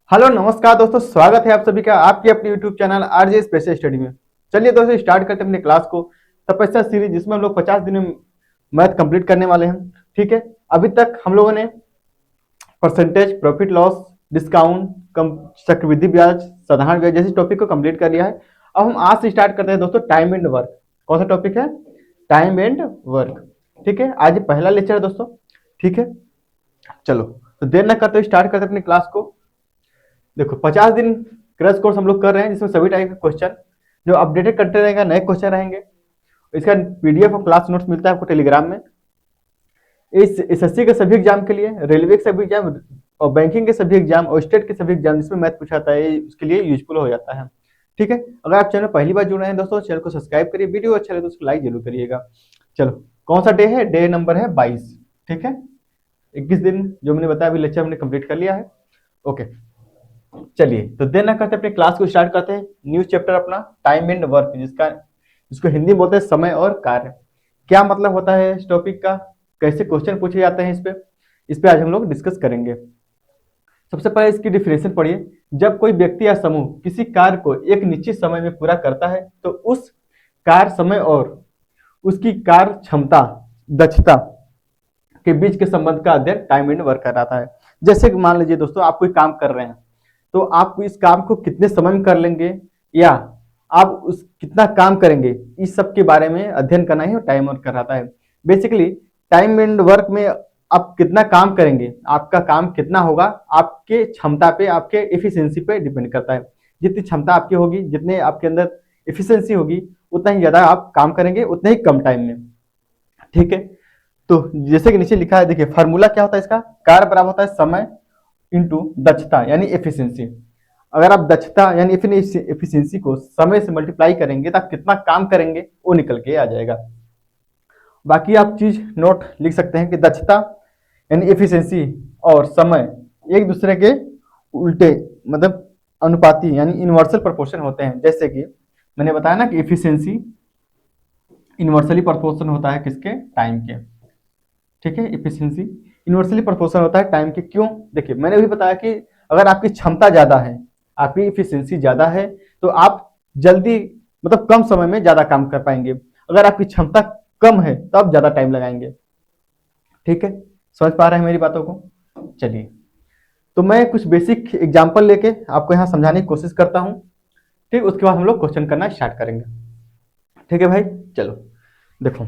Hello नमस्कार दोस्तों, स्वागत है आप सभी का आपके अपने YouTube channel RJ special study में। चलिए दोस्तों स्टार्ट करते हैं अपनी क्लास को। तपस्या सीरीज जिसमें हम लोग 50 दिन में मैथ कंप्लीट करने वाले हैं। ठीक है, अभी तक हम लोगों ने परसेंटेज, प्रॉफिट लॉस, डिस्काउंट, कम चक्रवृद्धि ब्याज, साधारण ब्याज जैसे टॉपिक को कंप्लीट कर लिया है। अब हम आज से स्टार्ट करते हैं दोस्तों टाइम एंड वर्क। कौन सा टॉपिक है? Time and work. ठीक है, आज पहला लेक्चर है दोस्तों। ठीक है, चलो तो देर न करते स्टार्ट करते हैं अपनी क्लास को। देखो 50 दिन क्रैश कोर्स हम लोग कर रहे हैं, जिसमें सभी टाइप के क्वेश्चन जो अपडेटेड करते रहेगा, नए क्वेश्चन रहेंगे। इसका पीडीएफ और क्लास नोट्स मिलता है आपको टेलीग्राम में। इस एसएससी के सभी एग्जाम के लिए, रेलवे के सभी एग्जाम और बैंकिंग के सभी एग्जाम और स्टेट के सभी एग्जाम जिसमें मैथ पूछाता है, उसके लिए यूजफुल हो जाता है। ठीक है, अगर आप चैनल पहली बार जुड़ रहे हैं दोस्तों, चैनल को सब्सक्राइब करिए, वीडियो अच्छा लगे तो उसको लाइक जरूर करिएगा। चलो, कौन सा डे है? डे नंबर है 22। ठीक है, 21 दिन जो मैंने बताया अभी लेक्चर हमने कंप्लीट कर लिया है। ओके, चलिए तो देर ना करते अपने क्लास को स्टार्ट करते हैं। न्यू चैप्टर अपना टाइम एंड वर्क, जिसको हिंदी में बोलते हैं समय और कार्य। क्या मतलब होता है इस टॉपिक का, कैसे क्वेश्चन पूछे जाते हैं इस पे आज हम लोग डिस्कस करेंगे। सबसे पहले इसकी डिफिनेशन पढ़िए। जब कोई व्यक्ति या समूह किसी कार्य को एक निश्चित समय में पूरा करता है तो उस कार्य समय और उसकी कार्य क्षमता, दक्षता के बीच के संबंध का अध्ययन टाइम एंड वर्क कहलाता है। जैसे कि मान लीजिए दोस्तों, आप कोई काम कर रहे हैं तो आप इस काम को कितने समय में कर लेंगे या आप उस कितना काम करेंगे, इस सब के बारे में अध्ययन करना ही टाइम वर्क कहलाता है। बेसिकली टाइम एंड वर्क में आप कितना काम करेंगे, आपका काम कितना होगा, आपके क्षमता पे, आपके एफिशिएंसी पे डिपेंड करता है। जितनी क्षमता आपकी होगी, जितने आपके अंदर एफिशिएंसी होगी, उतना ही ज्यादा आप काम करेंगे, उतने ही कम टाइम में। ठीक है, तो जैसे कि नीचे लिखा है, देखिए फार्मूला क्या होता है इसका। कार्य बराबर होता है समय इंटू दक्षता यानी एफिशिएंसी। अगर आप दक्षता यानी एफिशिएंसी को समय से मल्टीप्लाई करेंगे तो आप कितना काम करेंगे वो निकल के आ जाएगा। बाकी आप चीज नोट लिख सकते हैं कि दक्षता यानी एफिशिएंसी और समय एक दूसरे के उल्टे, मतलब अनुपाती यानी इनवर्सल प्रोपोर्शन होते हैं। जैसे कि मैंने बताया ना कि एफिशिएंसी इनवर्सली प्रोपोर्शन होता है किसके? टाइम के। ठीक है, एफिशिएंसी इनवर्सली प्रोपोर्शनल होता है टाइम के। क्यों? देखिए मैंने भी बताया कि अगर आपकी क्षमता ज्यादा है, आपकी एफिशिएंसी ज्यादा है, तो आप जल्दी, मतलब कम समय में ज्यादा काम कर पाएंगे। अगर आपकी क्षमता कम है तो आप ज्यादा टाइम लगाएंगे। ठीक है, समझ पा रहे हैं मेरी बातों को? चलिए, तो मैं कुछ बेसिक एग्जाम्पल लेके आपको यहाँ समझाने की कोशिश करता हूँ। ठीक, उसके बाद हम लोग क्वेश्चन करना स्टार्ट करेंगे। ठीक है भाई, चलो देखो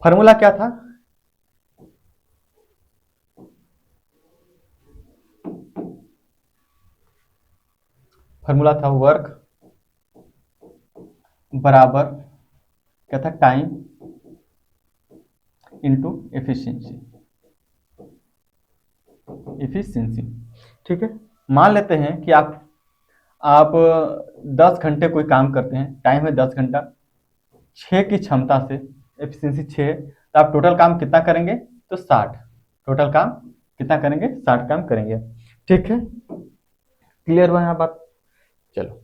फॉर्मूला क्या था। फॉर्मूला था वर्क बराबर क्या था? Time into efficiency. एफिशिएंसी, ठीक है। मान लेते हैं कि आप 10 घंटे कोई काम करते हैं, टाइम है 10 घंटा, 6 की क्षमता से एफिशिएंसी 6 है, तो आप टोटल काम कितना करेंगे? तो 60। टोटल काम कितना करेंगे? 60 काम करेंगे। ठीक है, क्लियर हुआ यहाँ बात? चलो,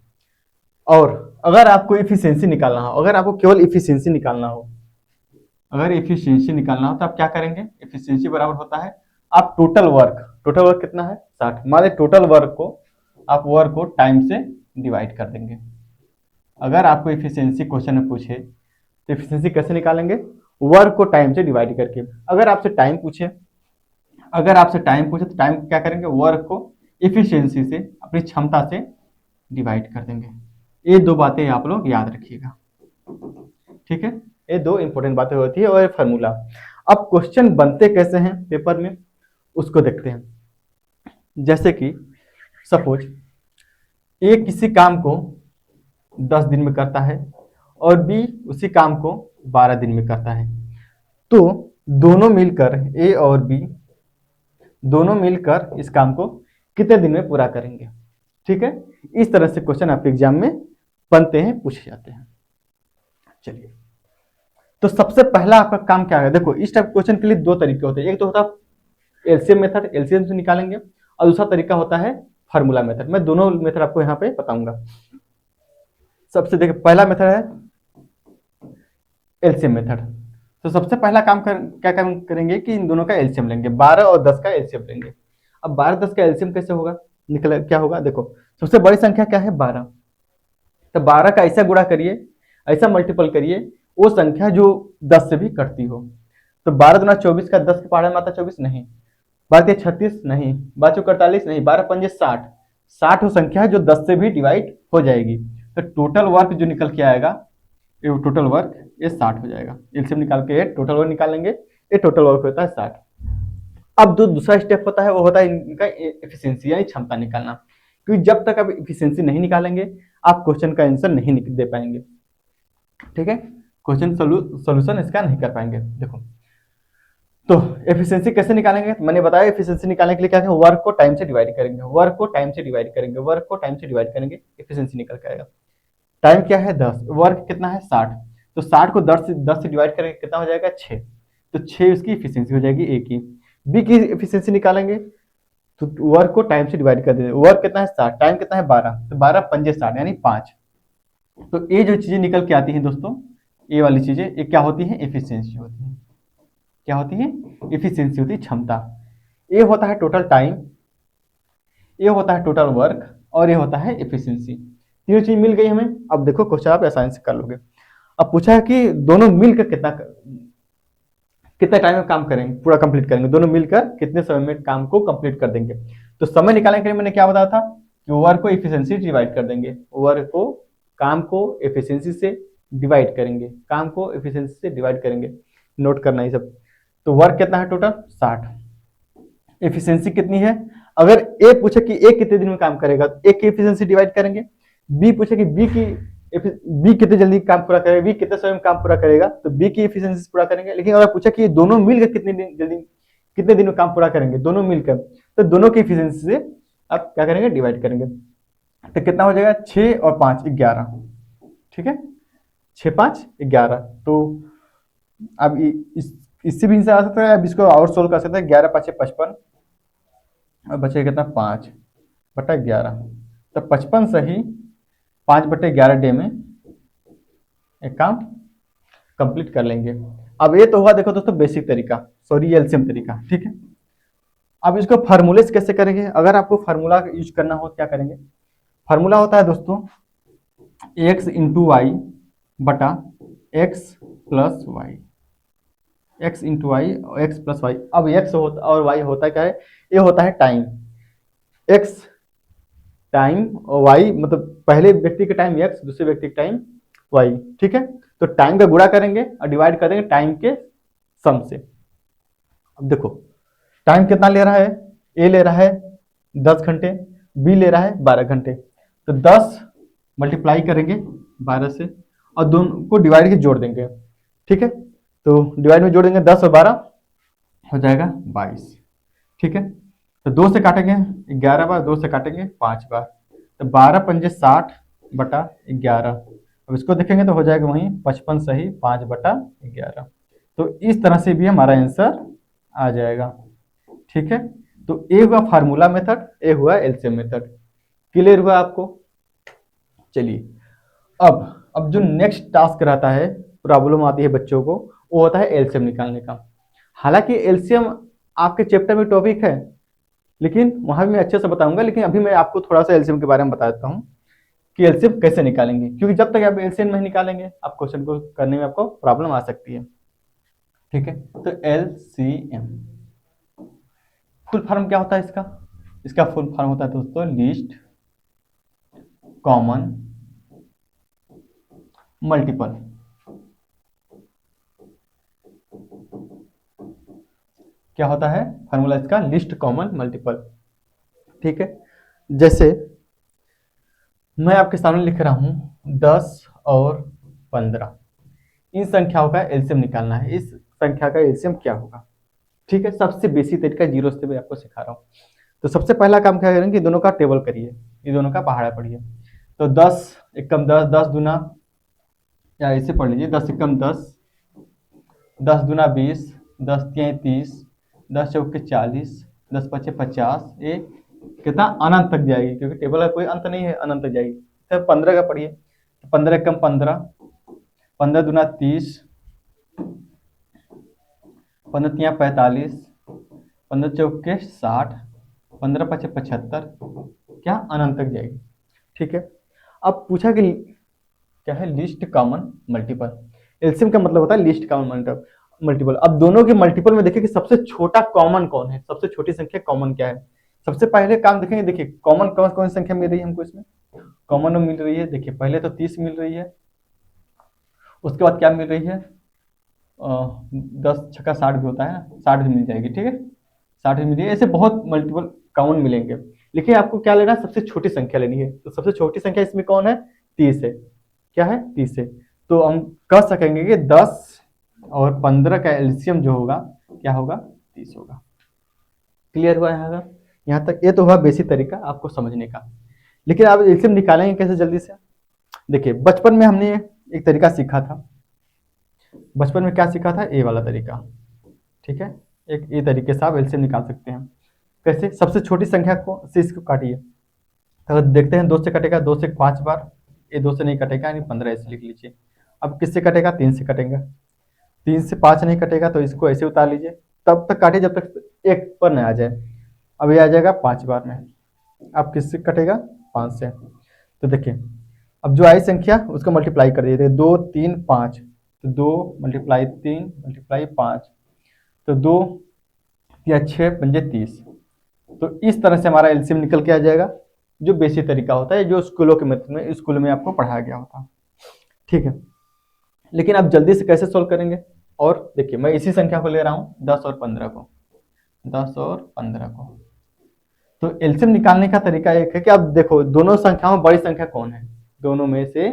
और अगर आपको एफिशिएंसी निकालना हो, अगर आपको केवल एफिशिएंसी निकालना हो, अगर एफिशिएंसी निकालना हो तो आप क्या करेंगे? एफिशिएंसी बराबर होता है आप टोटल वर्क। टोटल वर्क कितना है? 60। मान टोटल वर्क को आप वर्क को टाइम से डिवाइड कर देंगे। अगर आपको एफिशिएंसी क्वेश्चन में पूछे तो एफिशिएंसी कैसे निकालेंगे? वर्क को टाइम से डिवाइड करके। अगर आपसे टाइम पूछे, तो टाइम क्या करेंगे? वर्क को एफिशिएंसी से, अपनी क्षमता से डिवाइड कर देंगे। ये दो बातें आप लोग याद रखिएगा। ठीक है, ये दो इंपॉर्टेंट बातें होती है और ये फार्मूला। अब क्वेश्चन बनते कैसे हैं पेपर में, उसको देखते हैं। जैसे कि सपोज ए किसी काम को 10 दिन में करता है और बी उसी काम को 12 दिन में करता है, तो दोनों मिलकर, ए और बी दोनों मिलकर इस काम को कितने दिन में पूरा करेंगे? ठीक है, इस तरह से क्वेश्चन आपके एग्जाम में बनते हैं, पूछे जाते हैं। चलिए, तो सबसे पहला आपका काम क्या है? देखो इस टाइप क्वेश्चन के लिए दो तरीके होते हैं। एक तो होता है एलसीएम मेथड, एलसीएम से निकालेंगे, और दूसरा तरीका होता है फार्मूला मेथड। मैं दोनों मेथड आपको यहाँ पे बताऊंगा। सबसे देखिए पहला मेथड है एलसीएम मेथड। तो सबसे पहला काम क्या काम करेंगे कि इन दोनों का एलसीएम लेंगे, 12 और 10 का एलसीएम लेंगे। अब 12 10 का एलसीएम कैसे होगा? निकल क्या होगा, देखो सबसे बड़ी संख्या क्या है 12, तो 12 का ऐसा गुणा करिए, ऐसा मल्टीपल करिए वो संख्या जो 10 से भी कटती हो। तो 12 दुना 24 का 10 के पहाड़े में आता 24 नहीं, 12 36 नहीं, 12 48 नहीं, 12 पंजे 60, 60 वो संख्या है जो 10 से भी डिवाइड हो जाएगी। तो टोटल वर्क जो निकल के आएगा, ये टोटल वर्क ये 60 हो जाएगा। एलसीएम निकाल के ये टोटल वर्क निकालेंगे, ये टोटल वर्क होता है 60। अब जो दूसरा स्टेप होता है वो होता है इनका एफिशिएंसी यानी क्षमता निकालना, क्योंकि जब तक आप एफिशिएंसी नहीं निकालेंगे आप क्वेश्चन का आंसर नहीं दे पाएंगे। ठीक है, क्वेश्चन सोल्यूशन इसका नहीं कर पाएंगे। देखो तो एफिशिएंसी कैसे निकालेंगे, मैंने बताया एफिशिएंसी निकालने के लिए क्या है, वर्क को टाइम से डिवाइड करेंगे, वर्क को टाइम से डिवाइड करेंगे, वर्क को टाइम से डिवाइड करेंगे, एफिशिएंसी निकल के आएगा। टाइम क्या है 10, वर्क कितना है 60, तो 60 को 10 से डिवाइड करेंगे कितना हो जाएगा 6, तो 6 उसकी एफिशिएंसी हो जाएगी ए की। बी की एफिशिएंसी निकालेंगे तो वर्क को टाइम से डिवाइड कर देंगे, वर्क कितना है 60, टाइम कितना है 12, तो 12 पंजे 60 यानी 5। तो ये जो चीजें निकल के आती हैं दोस्तों, ये वाली चीजें ये क्या होती है, एफिशिएंसी होती है। क्या होती है, एफिशिएंसी होती है क्षमता। ये होता है टोटल टाइम, ये होता है टोटल वर्क, और ये होता है एफिशिएंसी। तीनों चीज मिल गई हमें। अब देखो क्वेश्चन आप आसानी से कर लोगे। अब पूछा है कि दोनों मिलकर कितना टाइम में काम करेंगे, पूरा कंप्लीट करेंगे, दोनों मिलकर कितने समय में काम को कंप्लीट कर देंगे। तो समय निकालने के लिए मैंने क्या बताया था कि वर्क को एफिशिएंसी डिवाइड कर देंगे, वर्क को काम को एफिशिएंसी से डिवाइड करेंगे, काम को एफिशिएंसी से डिवाइड करेंगे, नोट करना ये सब। तो वर्क कितना है टोटल 60, एफिशिएंसी कितनी है, अगर ए पूछे कि ए कितने दिन में काम करेगा तो ए की एफिशिएंसी डिवाइड करेंगे, बी पूछे कि बी कितने जल्दी काम पूरा करेगा, बी कितने समय में काम पूरा करेगा तो बी की एफिशिएंसी पूरा करेंगे। लेकिन अगर पूछा कि दोनों मिलकर कितने दिन में काम पूरा करेंगे, दोनों मिलकर, तो दोनों की एफिशिएंसी से आप क्या करेंगे, डिवाइड करेंगे। तो कितना हो जाएगा 6 और 5 11, ठीक है 6 5 11। तो अब इससे भी आंसर आ सकता है, अब इसको और सोल्व कर सकते हैं, 11 5 55 और बचेगा कितना 5 बटा 11, तो 55 सही 5 बटे 11 डे में एक काम कंप्लीट कर लेंगे। अब ये तो हुआ देखो दोस्तों बेसिक तरीका, सॉरी एलसीएम तरीका, ठीक है। अब इसको फार्मूले से कैसे करेंगे, अगर आपको फार्मूला यूज करना हो क्या करेंगे, फार्मूला होता है दोस्तों x इंटू वाई बटा x plus y, x into y x plus y. अब x होता और y होता है क्या है, ये होता है टाइम, x टाइम और y मतलब पहले व्यक्ति का टाइम x, दूसरे व्यक्ति का टाइम y, ठीक है। तो टाइम का गुणा करेंगे और डिवाइड कर देंगे टाइम के सम से। अब देखो टाइम कितना ले रहा है, ए ले रहा है 10 घंटे, बी ले रहा है 12 घंटे, तो 10 मल्टीप्लाई करेंगे 12 से और दोनों को डिवाइड के जोड़ देंगे, ठीक है। तो डिवाइड में जोड़ देंगे 10 और 12 हो जाएगा 22, ठीक है। तो 2 से काटेंगे 11 बार, 2 से काटेंगे 5 बार, तो 12 पंजे 60 बटा 11। अब इसको देखेंगे तो हो जाएगा वहीं 55 सही 5 बटा 11। तो इस तरह से भी हमारा आंसर आ जाएगा, ठीक है। तो ए हुआ फार्मूला मेथड, ए हुआ एलसीएम मेथड। क्लियर हुआ आपको। चलिए अब जो नेक्स्ट टास्क रहता है, प्रॉब्लम आती है बच्चों को, वो होता है एलसीएम निकालने का। हालांकि एलसीएम आपके चैप्टर में टॉपिक है, लेकिन वहां भी मैं अच्छे से बताऊंगा, लेकिन अभी मैं आपको थोड़ा सा एलसीएम के बारे में बता देता हूँ कि एलसीएम कैसे निकालेंगे, क्योंकि जब तक आप एलसीएम नहीं निकालेंगे आप क्वेश्चन को करने में आपको प्रॉब्लम आ सकती है, ठीक है। तो एलसीएम फुल फॉर्म क्या होता है इसका, इसका फुल फॉर्म होता है दोस्तों लीस्ट कॉमन मल्टीपल। क्या होता है फार्मूला इसका, लिस्ट कॉमन मल्टीपल, ठीक है। जैसे मैं आपके सामने लिख रहा हूं 10 और 15, इन संख्याओं का एलसीएम निकालना है, इस संख्या का एलसीएम क्या होगा, ठीक है। सबसे बेसिक तरीका जीरो से मैं आपको सिखा रहा हूँ। तो सबसे पहला काम क्या करेंगे, दोनों का टेबल करिए, ये दोनों का पहाड़ा पढ़िए। तो 10 एकम 10, 10 दूना, या ऐसे पढ़ लीजिए 10 एकम 10, 10 दूना 20, 10 तियाई 30, 10 चौके 40, 10 पचे 50, ये कितना अनंत तक जाएगी, क्योंकि टेबल का कोई अंत नहीं है, अनंत तक जाएगी। तो 15 का पढ़िए, 15 एकम 15, 15 दूना 30, 15 तिया 45, 15 चौके 60, 15 पचे 75, क्या अनंत तक जाएगी। ठीक है, अब पूछा कि क्या है लीस्ट कॉमन मल्टीपल। एलसीएम का मतलब होता है लीस्ट कॉमन मल्टीपल। अब दोनों के मल्टीपल में देखिए कि सबसे छोटा कॉमन कौन है, सबसे छोटी संख्या कॉमन क्या है। सबसे पहले काम देखेंगे, देखिए कॉमन कौन कौन सी संख्या मिल रही है हमको इसमें। कॉमन मिल रही है, देखिए पहले तो 30 मिल रही है, उसके बाद क्या मिल रही है 10 छक्का 60 भी होता है ना, 60 भी मिल जाएगी। ठीक है, 60 भी मिल जाएगी, ऐसे बहुत मल्टीपल कॉमन मिलेंगे। लेकिन आपको क्या लेना है, सबसे छोटी संख्या लेनी है। तो सबसे छोटी संख्या इसमें कौन है, 30 है। क्या है, 30 है। तो हम कह सकेंगे कि 10 और 15 का एलसीएम जो होगा क्या होगा, 30 होगा। क्लियर हुआ यहाँ तक। ये तो हुआ बेसिक तरीका आपको समझने का। लेकिन आप एलसीएम निकालेंगे कैसे जल्दी से। देखिए बचपन में हमने एक तरीका सीखा था। बचपन में क्या सीखा था, ए वाला तरीका। ठीक है, एक ए तरीके से आप एलसीएम निकाल सकते हैं। कैसे, सबसे छोटी संख्या को से इसको काटिए। तो देखते हैं 2 से कटेगा, 2 से 5 बार, ये 2 से नहीं कटेगा, यानी 15 ऐसे लिख लीजिए। अब किससे कटेगा, 3 से कटेगा। 3 से 5 नहीं कटेगा, तो इसको ऐसे उतार लीजिए, तब तक काटिए जब तक एक पर न आ जाए। अब ये आ जाएगा 5 बार में। अब किससे कटेगा, 5 से। तो देखिए अब जो आई संख्या उसको मल्टीप्लाई कर दीजिए, 2 3 5, तो 2 मल्टीप्लाई 3 मल्टीप्लाई 5, तो 2 या 6 पंजे 30। तो इस तरह से हमारा एलसीएम निकल के आ जाएगा, जो बेसिक तरीका होता है, जो स्कूलों के मेथड में स्कूल में आपको पढ़ाया गया होता है। ठीक है, लेकिन आप जल्दी से कैसे सोल्व करेंगे। और देखिए मैं इसी संख्या को ले रहा हूँ, 10 और 15 को, 10 और 15 को। तो एलसीएम निकालने का तरीका एक है कि आप देखो दोनों संख्याओं में बड़ी संख्या कौन है, दोनों में से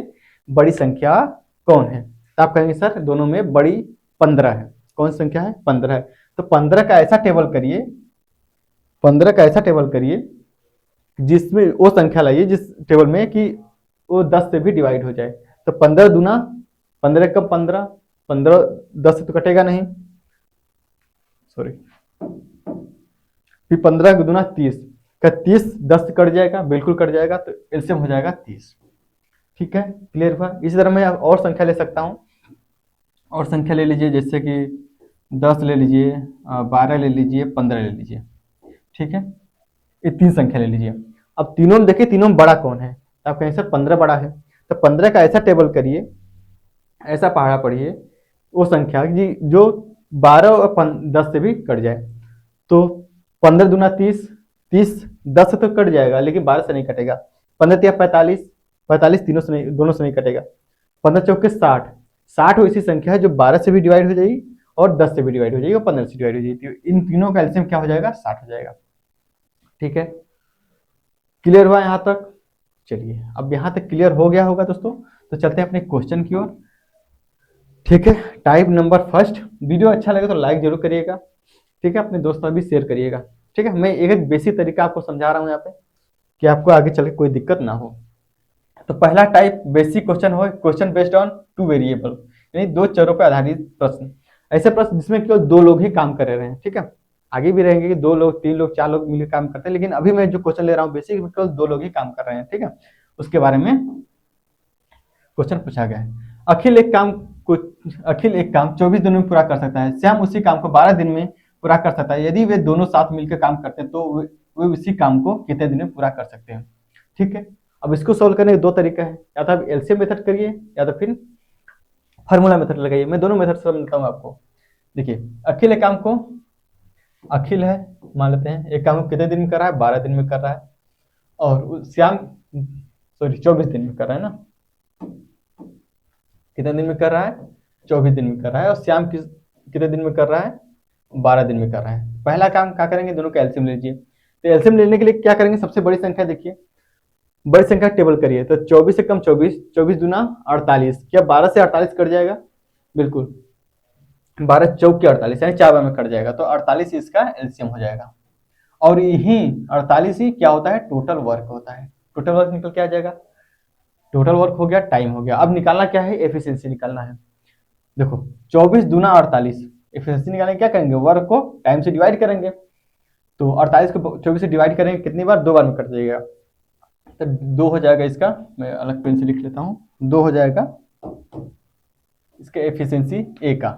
बड़ी संख्या कौन है। तो आप कहेंगे सर दोनों में बड़ी 15 है। कौन सी संख्या है, 15 है। तो 15 का ऐसा टेबल करिए, 15 का ऐसा टेबल करिए जिसमें वो संख्या लाइए जिस टेबल में कि वो 10 से भी डिवाइड हो जाए। तो 15 दूना 15 कम 15, 15 10 से तो कटेगा नहीं, सॉरी, फिर 15 दूना 30 का 30 10 से कट जाएगा, बिल्कुल कट जाएगा, तो एलसीएम हो जाएगा 30। ठीक है, क्लियर हुआ। इसी तरह मैं और संख्या ले सकता हूँ, और संख्या ले लीजिए, जैसे कि 10 ले लीजिए, 12 ले लीजिए, 15 ले लीजिए। ठीक है, ये 3 संख्या ले लीजिए। अब तीनों में देखिए तीनों में बड़ा कौन है, तो आप कहें सर 15 बड़ा है। तो 15 का ऐसा टेबल करिए, ऐसा पहाड़ा पढ़िए वो संख्या जी जो 12 और 10 से भी कट जाए। तो 15 दूना 30, 30 10 से तो कट जाएगा लेकिन 12 से नहीं कटेगा। 15 तिया 45, 45 तीनों से नहीं, दोनों से नहीं कटेगा। 15 चौके 60, 60 वो ऐसी संख्या है जो 12 से भी डिवाइड हो जाएगी और 10 से भी डिवाइड हो जाएगी और 15 से डिवाइड हो जाएगी। इन तीनों का एलसीएम क्या हो जाएगा, 60 हो जाएगा। ठीक है, क्लियर हुआ यहाँ तक। चलिए अब यहाँ तक क्लियर हो गया होगा दोस्तों, तो चलते हैं अपने क्वेश्चन की ओर। ठीक है, टाइप नंबर फर्स्ट। वीडियो अच्छा लगे तो लाइक जरूर करिएगा। ठीक है, अपने दोस्तों भी शेयर करिएगा। ठीक है, मैं एक बेसिक तरीका आपको समझा रहा हूँ यहाँ पे कि आपको आगे चल के कोई दिक्कत ना हो। तो पहला टाइप बेसिक क्वेश्चन हो, क्वेश्चन बेस्ड ऑन 2 वेरिएबल, यानी 2 चरों पर आधारित प्रश्न। ऐसे प्रश्न जिसमें केवल 2 लोग ही काम कर रहे हैं। ठीक है, आगे भी रहेंगे कि 2 लोग 3 लोग 4 लोग मिलकर काम करते हैं, लेकिन अभी मैं जो क्वेश्चन ले रहा हूँ बेसिक में केवल 2 लोग ही काम कर रहे हैं। ठीक है, उसके बारे में क्वेश्चन पूछा गया है। अखिल एक काम 24 दिन में पूरा कर सकता है, श्याम उसी काम को 12 दिन में पूरा कर सकता है। यदि वे दोनों साथ मिलकर काम करते हैं तो वे उसी काम को कितने दिन में पूरा कर सकते हैं। ठीक है, अब इसको सोल्व करने के 2 तरीका है, या तो आप एलसीएम मेथड करिए या तो फिर फार्मूला मेथड लगाइए। मैं दोनों मेथड समझाता हूँ आपको। देखिए अखिल एक काम को, अखिल है मान लेते हैं, एक काम को कितने दिन में कर रहा है, 12 दिन में कर रहा है। और श्याम 24 दिन में कर रहा है ना, कितने दिन में कर रहा है, 24 दिन में कर रहा है। और श्याम कितने दिन में कर रहा है, 12 दिन में कर रहा है। पहला काम क्या करेंगे, दोनों का एलसीएम लीजिए। तो एलसीएम लेने के लिए क्या करेंगे, सबसे बड़ी संख्या देखिए, बड़ी संख्या टेबल करिए। तो 24 से कम 24, 24 दूना 48, क्या 12 से 48 कट जाएगा, बिल्कुल 12 चौक के 48 यानी 4 बार में कट जाएगा, तो 48 इसका एलसीएम हो जाएगा। और यही 48 ही क्या होता है, टोटल वर्क होता है। टोटल वर्क निकल के आ जाएगा, टोटल वर्क हो गया, टाइम हो गया। अब निकालना क्या है, एफिशिएंसी निकालना है। देखो 24 दूना 48, एफिशिएंसी निकालने क्या करेंगे, वर्क को टाइम से डिवाइड करेंगे। तो 48 को 24 से डिवाइड करेंगे कितनी बार, 2 बार में कट जाएगा, तो 2 हो जाएगा इसका। मैं अलग पेन से लिख लेता हूँ, 2 हो जाएगा इसका एफिशिएंसी ए का,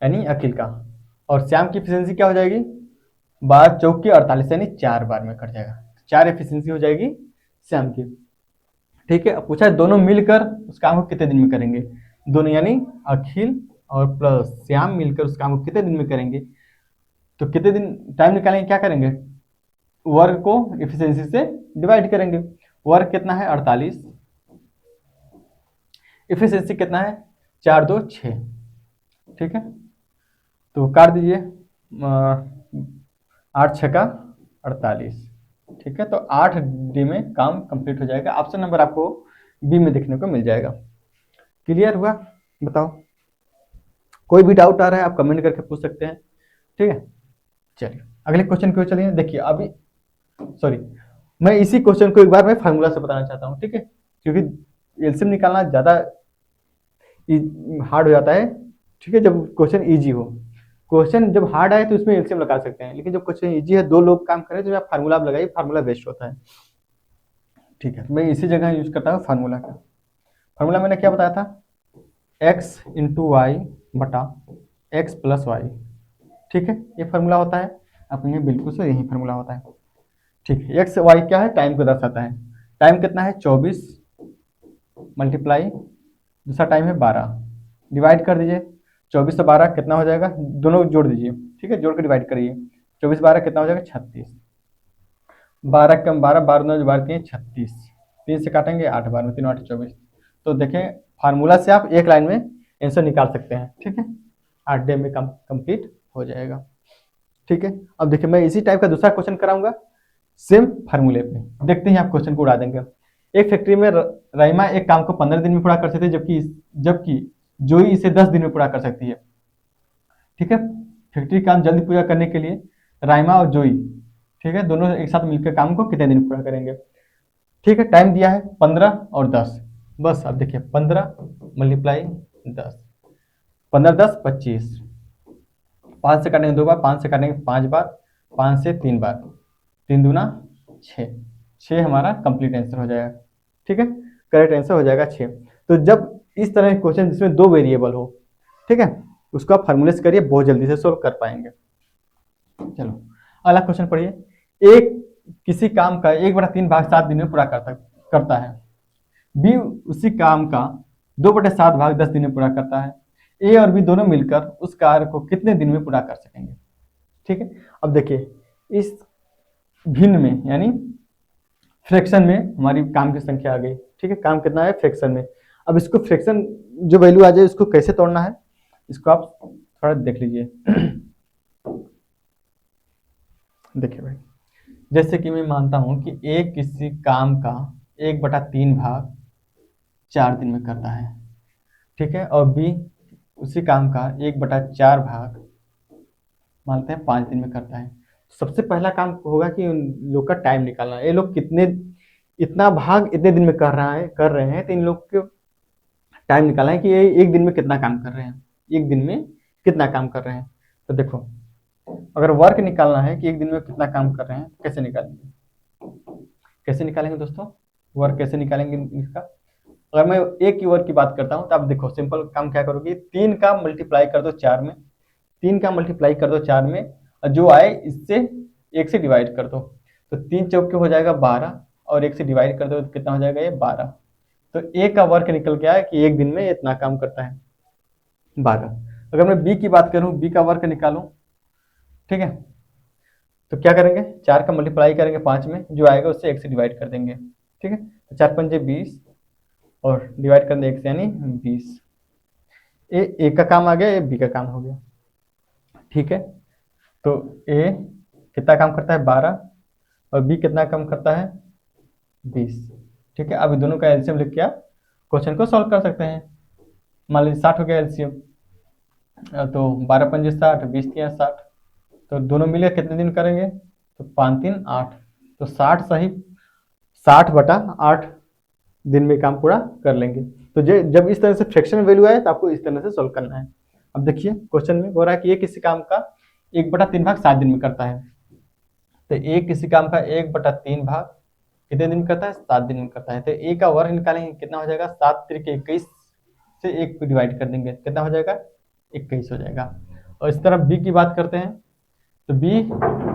यानी अखिल का। और श्याम की एफिशिएंसी क्या हो जाएगी, 12 चौक की 48 यानी 4 बार में कट जाएगा, 4 एफिशिएंसी हो जाएगी श्याम की। ठीक है, अब पूछा है दोनों मिलकर उस काम को कितने दिन में करेंगे। दोनों यानी अखिल और प्लस श्याम मिलकर उस काम को कितने दिन में करेंगे, तो कितने दिन टाइम निकालेंगे, क्या करेंगे, वर्क को एफिशिएंसी से डिवाइड करेंगे। वर्क कितना है 48, एफिशिएंसी कितना है 4 2 6। ठीक है, तो काट दीजिए, 8 छक्का 48। ठीक है, तो 8 डी में काम कंप्लीट हो जाएगा। ऑप्शन नंबर आपको बी में देखने को मिल जाएगा। क्लियर हुआ, बताओ, कोई भी डाउट आ रहा है आप कमेंट करके पूछ सकते हैं। ठीक है, चलिए अगले क्वेश्चन की ओर चलिए। देखिए अभी, सॉरी, मैं इसी क्वेश्चन को एक बार मैं फार्मूला से बताना चाहता हूँ। ठीक है, क्योंकि एलसीएम निकालना ज्यादा हार्ड हो जाता है। ठीक है, जब क्वेश्चन इजी हो, क्वेश्चन जब हार्ड आए तो उसमें एलसीएम लगा सकते हैं, लेकिन जब क्वेश्चन इजी है, दो लोग काम करें, तो आप फार्मूला लगाइए, फार्मूला बेस्ट होता है। ठीक है, मैं इसी जगह यूज करता हूँ फार्मूला का। फार्मूला मैंने क्या बताया था, x इंटू वाई बटा एक्स प्लस वाई। ठीक है, ये फार्मूला होता है, अपने बिल्कुल से यही फार्मूला होता है। ठीक है, एक्स वाई क्या है, टाइम को दर्शाता है। टाइम कितना है 24 मल्टीप्लाई दूसरा टाइम है 12, डिवाइड कर दीजिए। 24 से 12 कितना हो जाएगा, दोनों जोड़ दीजिए। ठीक है, जोड़ कर डिवाइड करिए। 24 12 कितना हो जाएगा 36। 12 कम 12, 12 12 3 36, 3 से काटेंगे 8 12 3 8 24। तो देखें, फार्मूला से आप एक लाइन में आंसर निकाल सकते हैं। ठीक है, 8 डे में कंप्लीट हो जाएगा। ठीक है, अब देखिए मैं इसी टाइप का दूसरा क्वेश्चन कराऊंगा सेम फार्मूले पे, देखते हैं आप क्वेश्चन को उड़ा देंगे। एक फैक्ट्री में रहीमा एक काम को 15 दिन में पूरा कर सकती है, जबकि जबकि जोई इसे 10 दिन में पूरा कर सकती है। ठीक है, फैक्ट्री काम जल्दी पूरा करने के लिए राइमा और जोई, ठीक है, दोनों एक साथ मिलकर काम को कितने दिन में पूरा करेंगे। ठीक है, टाइम दिया है 15 और 10। बस अब देखिए 15 मल्टीप्लाई 10, 15 10 25, 5 से काटेंगे 2 बार, 5 से काटेंगे 5 बार, 5 से 3 बार, 3 दूना 6, 6 हमारा कंप्लीट आंसर हो जाएगा। ठीक है, करेक्ट आंसर हो जाएगा 6। तो जब इस तरह के क्वेश्चन जिसमें दो वेरिएबल हो, ठीक है, उसको आप फार्मूले से करिए, बहुत जल्दी से सोल्व कर पाएंगे। चलो अगला क्वेश्चन पढ़िए। एक किसी काम का 1/3 भाग 7 दिन में पूरा करता है। बी उसी काम का 2/7 भाग 10 दिन में पूरा करता है। ए और बी दोनों मिलकर उस कार्य को कितने दिन में पूरा कर सकेंगे। ठीक है, अब देखिए इस भिन्न में यानी फ्रैक्शन में हमारी काम की संख्या आ गई। ठीक है, काम कितना है फ्रैक्शन में। अब इसको फ्रैक्शन जो वैल्यू आ जाए इसको कैसे तोड़ना है, इसको आप थोड़ा देख लीजिए। देखिए भाई, जैसे कि मैं मानता हूं कि ए किसी काम का 1/3 भाग 4 दिन में करता है। ठीक है, और बी उसी काम का 1/4 भाग मानते हैं 5 दिन में करता है। सबसे पहला काम होगा कि उन लोग का टाइम निकालना है। ये लोग कितने, इतना भाग इतने दिन में कर रहे हैं, तो इन लोग को टाइम निकालना है कि ये एक दिन में कितना काम कर रहे हैं, एक दिन में कितना काम कर रहे हैं। तो देखो, अगर वर्क निकालना है कि एक दिन में कितना काम कर रहे हैं, कैसे निकालेंगे, कैसे निकालेंगे दोस्तों, वर्क कैसे निकालेंगे इसका। अगर मैं एक की वर्क की बात करता हूं तो आप देखो सिंपल काम क्या करोगे, 3 का मल्टीप्लाई कर दो 4 में, 3 का मल्टीप्लाई कर दो 4 में, और जो आए इससे 1 से डिवाइड कर दो, तो 3 चौके हो जाएगा 12, और 1 से डिवाइड कर दो तो कितना हो जाएगा ये 12। तो ए का वर्क निकल के आया कि एक दिन में इतना काम करता है 12। अगर मैं बी की बात करूं, बी का वर्क निकालूं, ठीक है, तो क्या करेंगे, 4 का मल्टीप्लाई करेंगे 5 में, जो आएगा उससे 1 से डिवाइड कर देंगे। ठीक है, तो 4 पंजे 20 और डिवाइड कर दें 1 से यानी 20। ए का काम आ गया, ए बी का काम हो गया। ठीक है, तो ए कितना काम करता है 12, और बी कितना काम करता है 20। ठीक है, अब दोनों का एलसीएम लिख के आप क्वेश्चन को सॉल्व कर सकते हैं। मान लीजिए 60 हो गया एलसीएम, तो 12 पंजे 60, 20 3 60, तो दोनों मिले कितने दिन करेंगे, तो 5 3 8, तो 60 सही 60/8 दिन में काम पूरा कर लेंगे। तो जब इस तरह से फ्रैक्शन वैल्यू आए तो आपको इस तरह से सोल्व करना है। अब देखिए क्वेश्चन में हो रहा है कि ये किसी काम का 1/3 भाग 7 दिन में करता है, तो ए किसी काम का 1/3 भाग कितने दिन में करता है, 7 दिन में करता है। तो ए का वर्ग निकालेंगे, कितना हो जाएगा, 7 3 21 से 1 को डिवाइड कर देंगे, कितना हो जाएगा 21 हो जाएगा। और इस तरफ बी की बात करते हैं, तो बी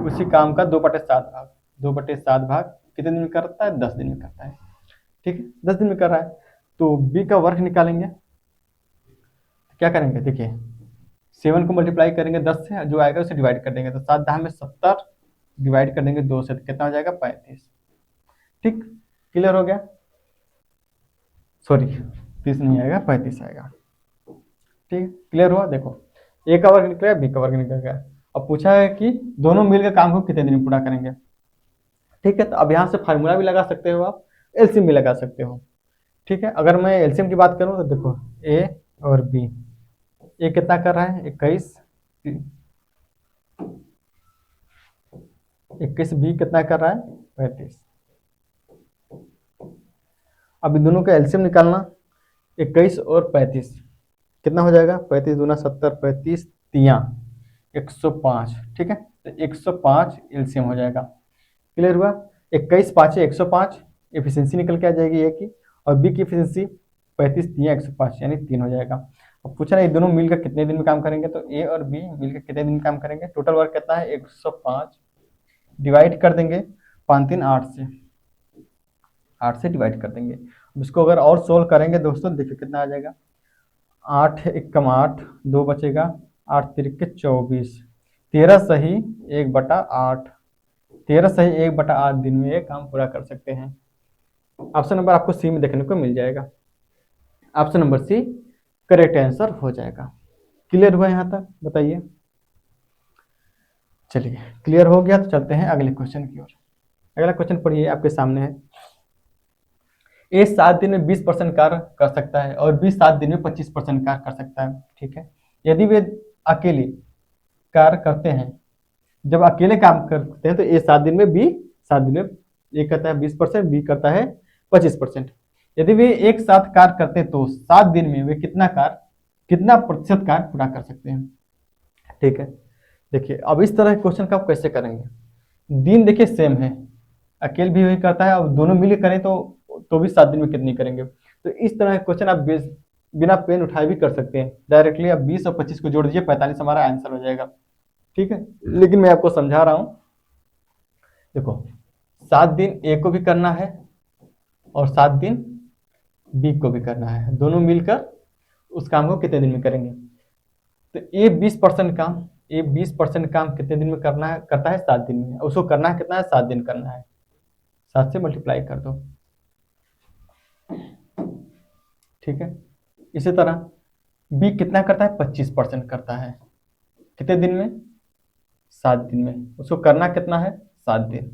उसी काम का 2/7 भाग, 2/7 भाग कितने दिन में करता है? 10 दिन में करता है। ठीक है, 10 दिन में कर रहा है। तो बी का वर्क निकालेंगे, क्या करेंगे? देखिए 7 को मल्टीप्लाई करेंगे 10 से, जो आएगा उसे डिवाइड कर देंगे। तो 7 10 में 70, डिवाइड कर देंगे 2 से, तो कितना हो जाएगा? 35। ठीक, क्लियर हो गया? सॉरी 30 नहीं आएगा, 35 आएगा। ठीक है, क्लियर हुआ? देखो ए का वर्ग निकल गया, बी का वर्ग निकल गया। अब पूछा है कि दोनों मिलकर काम को कितने दिन में पूरा करेंगे। ठीक है, तो अब यहाँ से फार्मूला भी लगा सकते हो आप, एलसीएम भी लगा सकते हो। ठीक है, अगर मैं एलसीएम की बात करूँ तो देखो ए और बी, ए कितना कर रहा है? 21, 21, बी कितना कर रहा है? 35। अब इन दोनों का एलसीएम निकालना, 21 और 35 कितना हो जाएगा? 35 दूना 70, 35 तिया 105। ठीक है, तो 105 एलसीएम हो जाएगा। क्लियर हुआ? 21 5 105, एफिशिएंसी निकल के आ जाएगी ए की, और बी की एफिशिएंसी 35 तिया 105 यानी 3 हो जाएगा। अब पूछा ना ये दोनों मिलकर कितने दिन में काम करेंगे, तो ए और बी मिलकर कितने दिन में काम करेंगे? टोटल वर्क कितना है? 105 डिवाइड कर देंगे 5 3 8 से, 8 से डिवाइड कर देंगे। अब इसको अगर और सोल्व करेंगे दोस्तों, देखिए कितना आ जाएगा? 8 एकम 8, 2 बचेगा, 8 तिरके 24, 13 सही 1/8, 13 सही 1/8 दिन में ये काम पूरा कर सकते हैं। ऑप्शन नंबर आपको सी में देखने को मिल जाएगा। Option number C correct answer हो जाएगा। क्लियर हुआ यहाँ तक? बताइए। चलिए क्लियर हो गया तो चलते हैं अगले क्वेश्चन की ओर। अगला क्वेश्चन पढ़िए, आपके सामने है। ए 7 दिन में 20% कार्य कर सकता है और बी 7 दिन में 25% कार्य कर सकता है। ठीक है, यदि वे अकेले कार्य करते हैं, जब अकेले काम करते हैं तो ए 7 दिन में, बी 7 दिन में, ए करता है 20%, बी करता है 25%। यदि वे एक साथ कार्य करते हैं तो 7 दिन में वे कितना प्रतिशत कार्य पूरा कर सकते हैं। ठीक है, देखिए अब इस तरह के क्वेश्चन का आप कैसे करेंगे? दिन देखिए सेम है, अकेले भी वही करता है, और दोनों मिलकर करें तो भी 7 दिन में कितनी करेंगे। तो इस तरह के क्वेश्चन आप बिना पेन उठाए भी कर सकते हैं। डायरेक्टली आप 20 और 25 को जोड़ दीजिए, 45 हमारा आंसर हो जाएगा। ठीक है, लेकिन मैं आपको समझा रहा हूं। देखो 7 दिन ए को भी करना है और 7 दिन बी को भी करना है, दोनों मिलकर उस काम को कितने दिन में करेंगे। तो ए 20% काम कितने दिन में करता है? 7 दिन में। उसको करना है कितना है? 7 दिन करना है, 7 से मल्टीप्लाई कर दो। ठीक है, इसी तरह बी कितना करता है? 25% करता है, कितने दिन में? 7 दिन में। उसको करना कितना है? 7 दिन।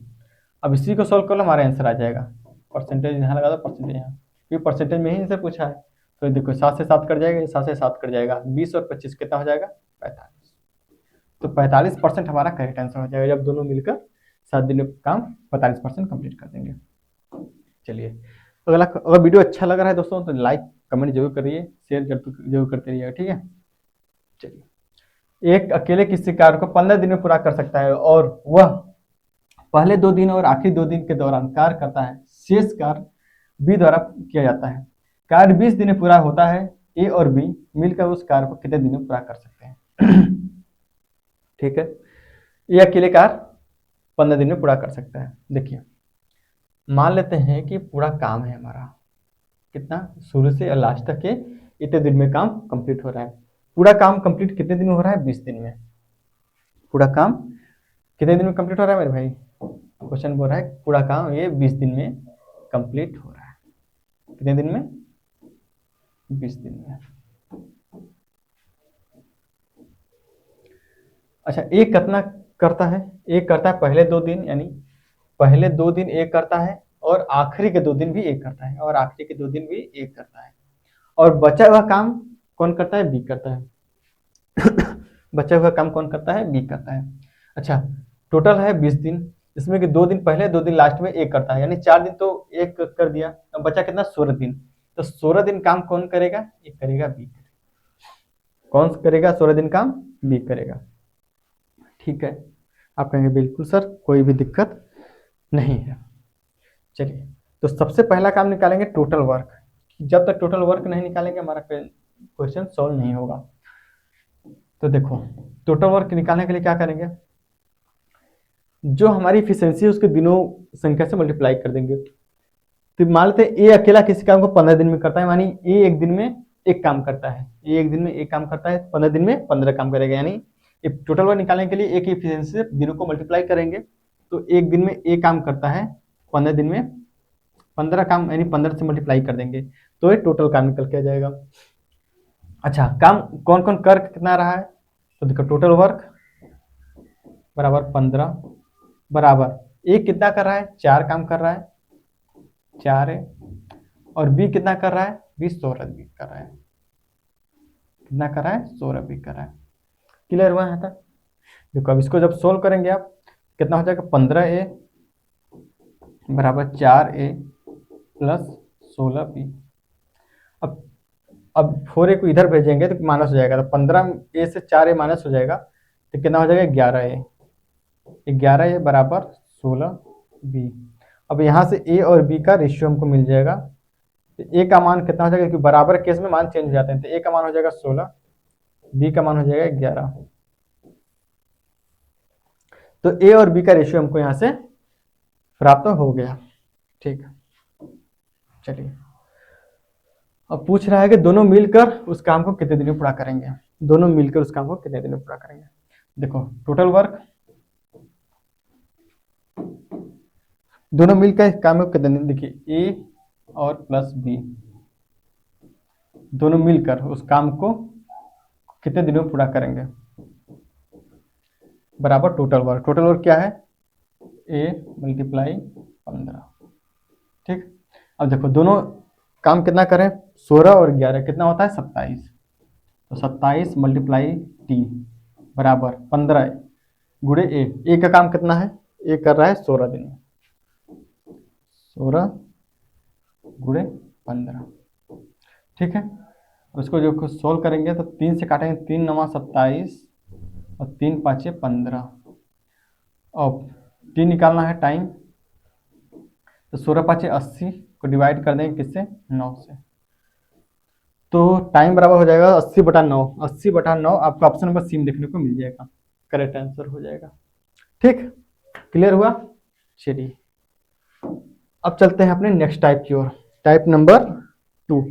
अब इसी को सॉल्व कर लो, हमारा आंसर आ जाएगा। परसेंटेज यहाँ लगा दो, परसेंटेज यहाँ, क्योंकि परसेंटेज में ही इनसे पूछा है। तो देखो 7 से 7 कट जाएगा, 7 से 7 कट जाएगा, 20 और 25 कितना हो जाएगा? 45। तो 45% हमारा करेक्ट आंसर हो जाएगा, जब दोनों मिलकर 7 दिन में काम 45% कंप्लीट कर देंगे। चलिए अगर वीडियो अच्छा लग रहा है दोस्तों तो लाइक कमेंट जरूर करिए, शेयर जरूर करते रहिएगा। ठीक है, चलिए एक अकेले किसी कार्य को 15 दिन में पूरा कर सकता है और वह पहले 2 दिन और आखिरी 2 दिन के दौरान कार्य करता है, शेष कार्य बी द्वारा किया जाता है। कार्य 20 दिन में पूरा होता है, ए और बी मिलकर उस कार्य को कितने दिन में पूरा कर सकते हैं। ठीक है, ये अकेले कार्य 15 दिन में पूरा कर सकता है। देखिए मान लेते हैं कि पूरा काम है हमारा, कितना शुरू से लास्ट तक के इतने दिन में काम कंप्लीट हो रहा है। पूरा काम कंप्लीट कितने दिन में हो रहा है? 20 दिन में। पूरा काम कितने दिन में कंप्लीट हो रहा है मेरे भाई? क्वेश्चन बोल रहा है पूरा काम ये 20 दिन में कंप्लीट हो रहा है। कितने दिन में? 20 दिन में। अच्छा एक कितना करता है? एक करता है पहले 2 दिन, यानी पहले 2 दिन एक करता है और आखिरी के 2 दिन भी एक करता है, और आखिरी के 2 दिन भी एक करता है, और बचा हुआ काम कौन करता है? बी करता है। बचा हुआ काम कौन करता है? बी करता है। अच्छा टोटल है 20 दिन, इसमें कि 2 दिन पहले 2 दिन लास्ट में एक करता है, यानी 4 दिन तो एक कर दिया, अब बचा कितना? 16 दिन। तो 16 दिन काम कौन करेगा? एक करेगा बी। कौन करेगा 16 दिन काम? बी करेगा। ठीक है, आप कहेंगे बिल्कुल सर कोई भी दिक्कत नहीं है। चलिए तो सबसे पहला काम निकालेंगे टोटल वर्क। जब तक टोटल वर्क नहीं निकालेंगे हमारा क्वेश्चन सॉल्व नहीं होगा। तो देखो टोटल वर्क निकालने के लिए क्या करेंगे? जो हमारी इफिशियंसी है उसके दिनों संख्या से मल्टीप्लाई कर देंगे। तो मान लेते हैं ए अकेला किसी काम को 15 दिन में करता है, यानी ए एक दिन में एक काम करता है, ए एक दिन में एक काम करता है, 15 दिन में 15 काम करेगा, यानी टोटल वर्क निकालने के लिए एक इफिशियंसी से दिनों को मल्टीप्लाई करेंगे। तो एक दिन में एक काम करता है, 15 दिन में 15 काम, यानी 15 से मल्टीप्लाई कर देंगे तो ये टोटल काम निकल के आ जाएगा। अच्छा, काम कौन कौन कर कितना रहा है, तो देखो टोटल वर्क बराबर 15 बराबर ए कितना कर रहा है, 4 काम कर रहा है, 4 है, और बी कितना कर रहा है, बी 16 बी कर रहा है, कितना कर रहा है, 16 बी कर रहा है। क्लियर हुआ है तक? देखो अब इसको जब सोल्व करेंगे आप, कितना हो जाएगा, 15a बराबर 4a प्लस 16b। अब 4a को इधर भेजेंगे तो माइनस हो जाएगा, तो 15a से 4a माइनस हो जाएगा, तो कितना हो जाएगा, 11a, 11a बराबर 16b। अब यहाँ से a और b का रेशियो हमको मिल जाएगा, तो a का मान कितना हो जाएगा, क्योंकि बराबर केस में मान चेंज हो जाते हैं, तो a का मान हो जाएगा 16, b का मान हो जाएगा 11। तो a और b का रेशियो हमको यहाँ से प्राप्त हो गया। ठीक, चलिए अब पूछ रहा है कि दोनों मिलकर उस काम को कितने दिन में पूरा करेंगे, दोनों मिलकर उस काम को कितने दिन में पूरा करेंगे। देखो टोटल वर्क, दोनों मिलकर काम को कितने दिन, देखिए ए और प्लस बी दोनों मिलकर उस काम को कितने दिनों में पूरा करेंगे, बराबर टोटल वर्क। टोटल वर्क क्या है, ए मल्टीप्लाई 15। ठीक, अब देखो दोनों काम कितना करें, 16 और 11 कितना होता है, 27। तो 27 मल्टीप्लाई टी बराबर 15 गुणे ए का काम कितना है, ए कर रहा है 16 दिन में, 16 गुणे 15। ठीक है, उसको जो सोल्व करेंगे तो 3 से काटेंगे, 3 9 27 और 3 5 15, और 3 निकालना है टाइम, तो 16 5 80 को डिवाइड कर देंगे किससे, 9 से, तो टाइम बराबर हो जाएगा 80/9। 80/9 आपको ऑप्शन नंबर सी में देखने को मिल जाएगा, करेक्ट आंसर हो जाएगा। ठीक, क्लियर हुआ। चलिए अब चलते हैं अपने नेक्स्ट टाइप की ओर, टाइप नंबर 2,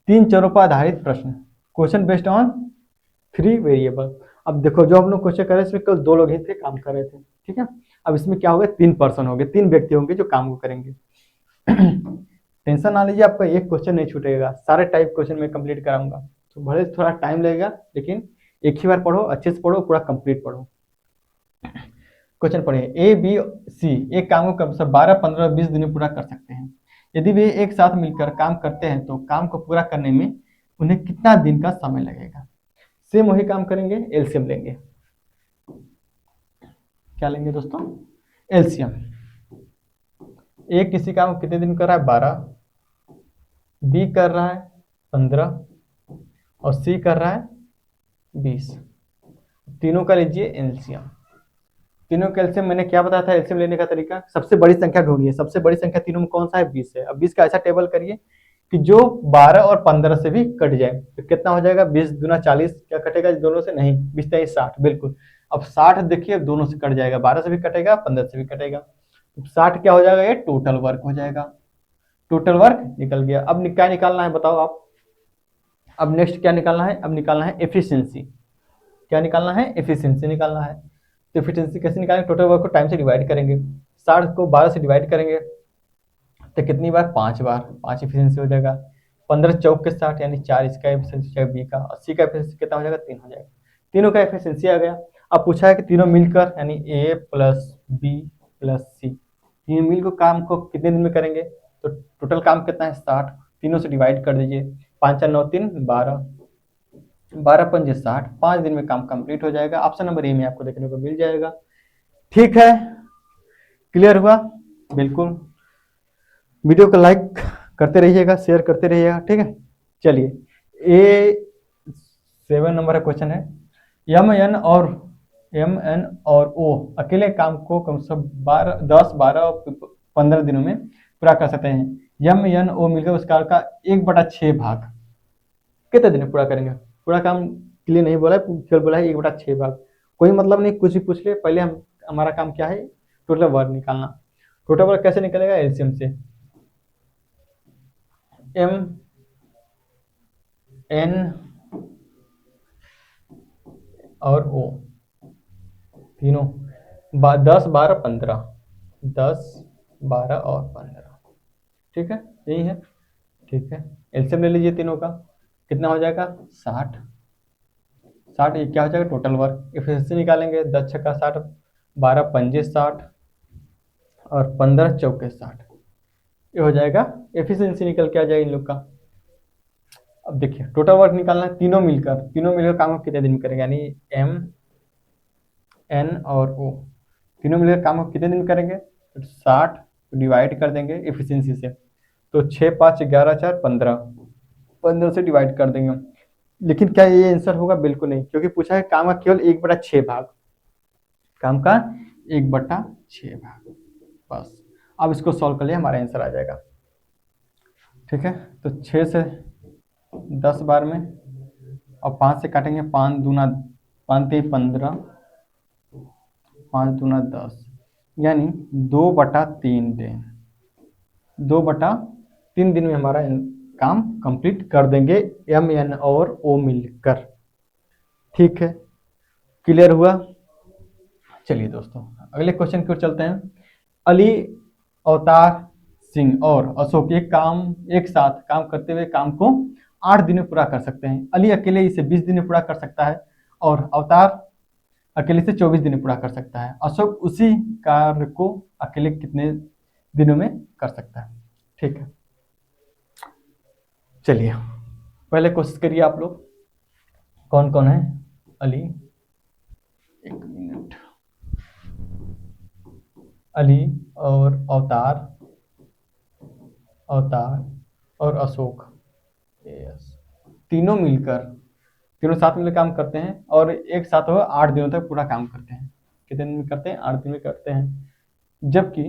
3 चरों पर आधारित प्रश्न, क्वेश्चन बेस्ड ऑन 3 वेरिएबल। अब देखो जो हम लोग क्वेश्चन कर रहे थे इसमें केवल 2 लोग ही थे काम कर रहे थे, ठीक है। अब इसमें क्या हो गया, 3 पर्सन हो गए, 3 व्यक्ति होंगे जो काम को करेंगे। टेंशन ना लीजिए, आपका एक क्वेश्चन नहीं छूटेगा, सारे टाइप क्वेश्चन मैं कंप्लीट कराऊंगा, तो भले थोड़ा टाइम लगेगा लेकिन एक ही बार पढ़ो, अच्छे से पढ़ो, पूरा कंप्लीट पढ़ो। क्वेश्चन पढ़िए, ए बी सी एक काम को कम से 12 15 20 दिन में पूरा कर सकते हैं। यदि वे एक साथ मिलकर काम करते हैं तो काम को पूरा करने में उन्हें कितना दिन का समय लगेगा। सेम वही काम करेंगे, एलसीएम लेंगे। क्या लेंगे दोस्तों, एलसीएम। ए किसी काम को कितने दिन कर रहा है, 12, बी कर रहा है 15 और सी कर रहा है 20। तीनों का लीजिए एलसीएम। तीनों का एलसीएम मैंने क्या बताया था, एलसीएम लेने का तरीका, सबसे बड़ी संख्या ढूंढिए, सबसे बड़ी संख्या तीनों में कौन सा है, 20 है। अब 20 का ऐसा टेबल करिए कि जो 12 और 15 से भी कट जाए, तो कितना हो जाएगा, 20 दूना 40, क्या कटेगा दोनों से, नहीं 20 60, बिल्कुल। अब 60 देखिए दोनों से कट जाएगा, 12 से भी कटेगा, 15 से भी कटेगा, 60 क्या हो जाएगा, ये टोटल वर्क हो जाएगा। टोटल वर्क निकल गया। अब क्या निकालना है बताओ आप, अब नेक्स्ट क्या निकालना है, अब निकालना है एफिशिएंसी। क्या निकालना है, एफिशिएंसी निकालना है। तो एफिशिएंसी कैसे निकालेंगे, टोटल वर्क को टाइम से डिवाइड करेंगे, 60 को 12 से डिवाइड करेंगे तो कितनी बार, 5 बार, 5 एफिशिएंसी हो जाएगा। 15 चौक के 60 यानी 4 इसका एफिशिएंसी है, बी का 80 का एफिशिएंसी कितना हो जाएगा, 3 हो जाएगा। तीनों का एफिशिएंसी आ गया। अब पूछा है कि तीनों मिलकर यानी ए प्लस बी प्लस सी, तीनों मिलकर काम को कितने दिन में करेंगे, तो टोटल काम कितना है, 60, तीनों से डिवाइड कर दीजिए, 5 9 3 12, 12 5 60, 5 दिन में काम कंप्लीट हो जाएगा। ऑप्शन नंबर ए में आपको देखने को मिल जाएगा। ठीक है, क्लियर हुआ, बिल्कुल। वीडियो को लाइक करते रहिएगा, शेयर करते रहिएगा, ठीक है। चलिए ए 7 नंबर का क्वेश्चन है, एम एन और ओ अकेले काम को कम से कम 10 12 और 15 दिनों में पूरा कर सकते हैं। एम एन ओ मिलकर उस कार्य का 1/6 भाग कितने दिन में पूरा करेंगे। पूरा काम के लिए नहीं बोला है, केवल बोला है 1/6 भाग। कोई मतलब नहीं, कुछ भी पूछ ले, पहले हम हमारा काम क्या है, टोटल वर्क निकालना। टोटल वर्क कैसे निकलेगा, एलसीएम से। एम एन और ओ तीनों 10 12 15, 10 12 और 15, ठीक है, यही है। ठीक है, एलसीएम ले लीजिए तीनों का, कितना हो जाएगा 60। 60 ये क्या हो जाएगा, टोटल वर्क। एफिशिएंसी निकालेंगे, 10 छक्का 60, 12 पंजे 60 और 15 चौके 60, ये हो जाएगा एफिशिएंसी निकल के आ जाएगा इन लोग का। अब देखिए टोटल वर्क निकालना है, तीनों मिलकर काम को कितने दिन में करेंगे, यानी एम एन और ओ तीनों मिलकर काम को कितने दिन में करेंगे, तो 60 डिवाइड कर देंगे एफिशिएंसी से, तो 6 5 11 4 15, 15 से डिवाइड कर देंगे। लेकिन क्या ये आंसर होगा, बिल्कुल नहीं, क्योंकि पूछा है काम का केवल 1/6 भाग, काम का 1/6 भाग बस। अब इसको सॉल्व कर लिया, हमारा आंसर आ जाएगा। ठीक है, तो 6 से 10 बार में और 5 से काटेंगे, 5 दूना 5 3 15, 5 दूना 10, यानी 2/3 दिन, 2/3 दिन में हमारा काम कंप्लीट कर देंगे एम एन और ओ मिलकर। ठीक है, क्लियर हुआ। चलिए दोस्तों अगले क्वेश्चन की ओर चलते हैं। अली, अवतार सिंह और अशोक एक साथ काम करते हुए काम को 8 दिन में पूरा कर सकते हैं। अली अकेले इसे 20 दिन में पूरा कर सकता है और अवतार अकेले से 24 दिन में पूरा कर सकता है। अशोक उसी कार्य को अकेले कितने दिनों में कर सकता है। ठीक है, चलिए पहले कोशिश करिए आप लोग, कौन कौन है। अली, एक मिनट, अली और अवतार और अशोक, यस, तीनों साथ मिलकर काम करते हैं और एक साथ वो 8 दिनों तक पूरा काम करते हैं। कितने दिन में करते हैं, 8 दिन में करते हैं। जबकि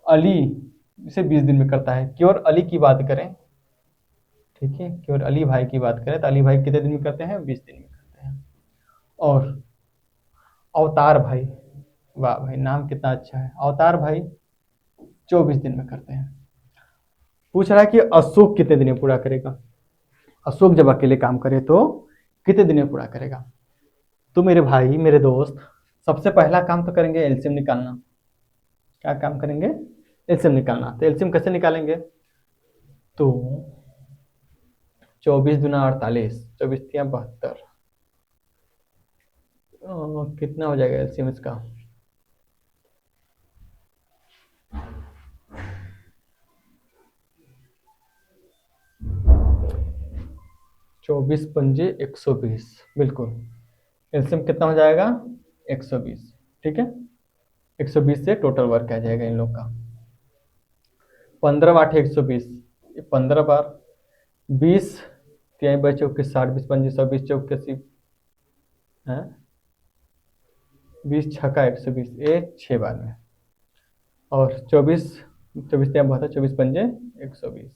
अली इसे 20 दिन में करता है। केवल अली की बात करें, ठीक है, केवल अली भाई की बात करें तो अली भाई कितने दिन में करते हैं, 20 दिन में करते हैं। और अवतार भाई, वाह भाई नाम कितना अच्छा है, अवतार भाई 24 दिन में करते हैं। पूछ रहा है कि अशोक कितने दिन में पूरा करेगा। अशोक जब अकेले काम करे तो कितने दिन में पूरा करेगा। तो मेरे भाई, मेरे दोस्त, सबसे पहला काम तो करेंगे एलसीएम निकालना। क्या काम करेंगे, एलसीएम निकालना। तो एलसीएम कैसे निकालेंगे, तो 24 दूना 48, 24 तिया 72, कितना हो जाएगा एलसीएम इसका, 24 पंजे 120, बिल्कुल एलसीएम कितना हो जाएगा 120। ठीक है, 120 से टोटल वर्क आ जाएगा इन लोग का। 15 8 120, 15 बार 20 तिहाई 22 चौके 60, 20 पंजे 100, 20 चौके 80 है, 20 छक्का 120, ये 6 बार में। और 24 तिहाई 72, 24 पंजे 120,